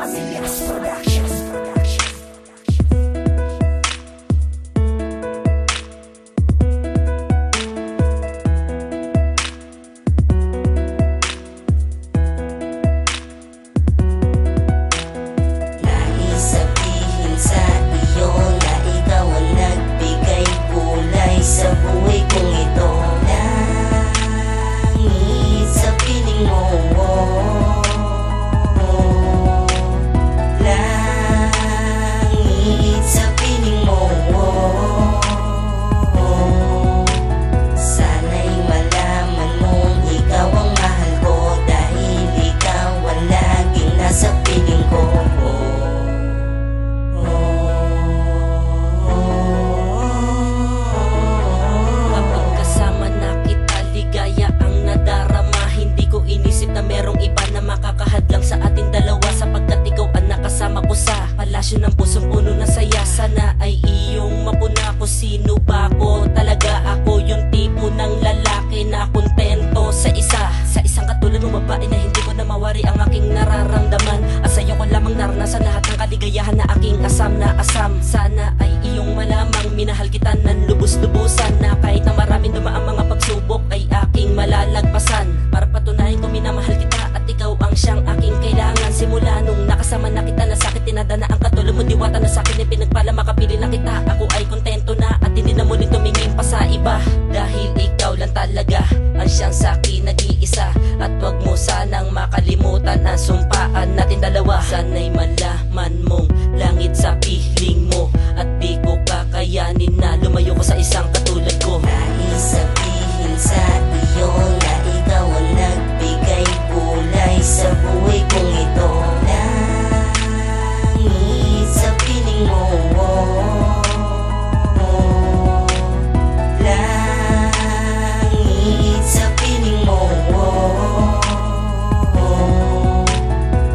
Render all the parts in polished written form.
Basilias Productions. Sa buhay kong ito, langit sa piling mo, langit sa piling mo. Sana'y malaman mong ikaw ang mahal ko, dahil ikaw ang laging nasa piling ko. Inisip na merong iba na makakahadlang sa ating dalawa, sapagkat ikaw ang nakasama ko sa palasyo ng pusong puno na saya. Sana ay iyong mapuna ko. Sino ba ako? Talaga ako yung tipo ng lalaki na kontento sa isang katulad ng babae na hindi ko na mawari ang aking nararamdaman. At sa'yo ko lamang naranasan lahat ng kaligayahan na aking asam na asam. Sana ay iyong malamang minahal kita ng lubos-lubusan, na kahit na maraming dumaang mga pagsubok ay aking malalagpasan. Para patunayan ko minamahal kita at ikaw ang siyang aking kailangan. Simula nung nakasama na kita, na sakit tinadana ang katulad mo, diwata na sakin ay pinagpala, makapili na kita. Ako ay kontento na at hindi na muling tumingin pa sa iba, dahil ikaw lang talaga ang siyang sakin nag-iisa. At wag mo sanang makalimutan ang sumpaan natin dalawa. Sana'y malaman mong langit sa piling mo, at di ko kakayanin na lumayo ko sa isang katulad ko. Nais sabihin sa iyo na ikaw ang nagbigay kulay sa buhay kong ito, langit sa piling mo, langit sa piling mo.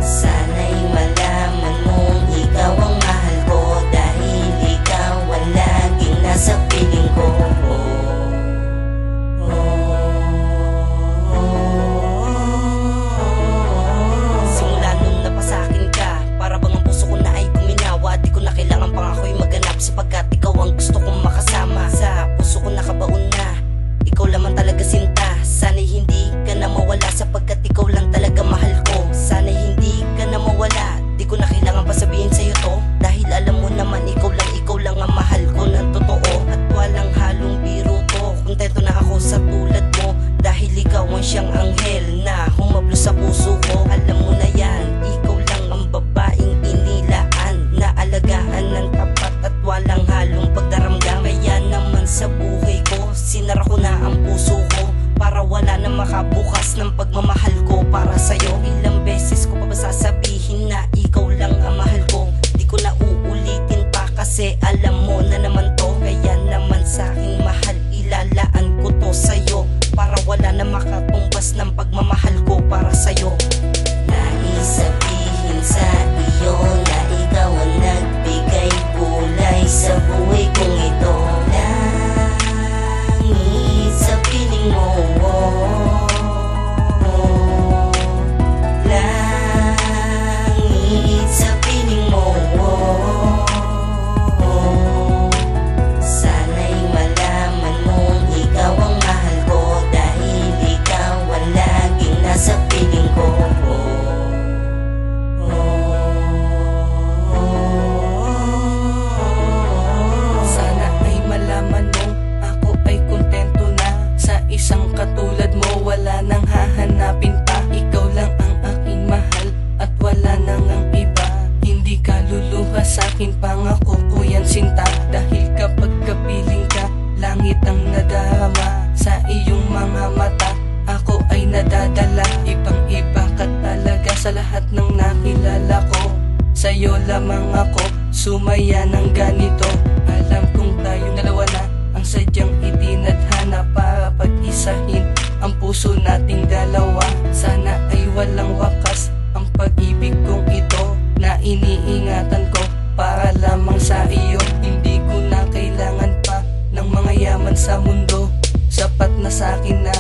Sana'y malaman mong ikaw ang mahal ko, dahil ikaw ang laging nasa piling ko. Simula nung napasakin ka, para bang ang puso ko na ay kuminawa. Di ko na kailangan pang ako'y maganap, sapagkat ikaw ang gusto kong makasama. Sa puso ko nakabaon na, ikaw lamang talaga sinta. Sana'y hindi ka na mawala, sapagkat ikaw lang talaga mahal ko. Sana'y hindi ka na mawala, di ko na kailangan pa sabihin sa'yo to, dahil alam mo naman ikaw lang ang mahal ko ng totoo. At walang halong biro to, kontento na ako sa tulad mo, dahil ikaw ang siyang anghel na humablo sa puso ko. Alam mo na yan, ikaw lang ang babaeng inilaan, na alagaan ng tapat at walang halong pagdaramdam. Kaya naman sa buhay ko, sinara ko na ang puso ko, para wala na makabukas ng pagmamahal ko para sa'yo. Ilang beses ko pa ba sasabihin na ikaw lang ang mahal ko? Di ko na uulitin pa, kasi alam mo na naman to. Kaya naman sa'king mahal, ilalaan ko to sa'yo, para wala na makatumbas ng pagmamahal ko para sa'yo. Nais sabihin sa iyo na ikaw ang nagbigay kulay sa buhay kong ito, langit sa piling mo, langit sa piling mo. Sana'y malaman mong ikaw ang mahal ko, dahil ikaw ang laging nasa piling ko. Sana ay malaman mong ako ay kontento na sa isang katulad mo. Wala nang hahanapin pa, ikaw lang ang aking mahal, at wala nang ang iba. Hindi ka luluha sa'kin, pangako ko yan sinta, dahil kapag kapiling ka, langit ang nadarama. Sa iyong mga mata, ako ay nadadala. Ibang iba ka talaga sa lahat ng nakilala ko. Sa'yo lamang ako sumaya ng ganito. Alam kong tayong dalawa na ang sadyang itinadhana, para pag-isahin ang puso nating dalawa. Sana ay walang wakas ang pag-ibig kong ito, na iniingatan ko para lamang sa iyo. Hindi ko na kailangan pa ng mga yaman sa mundo, sapat na sa'kin na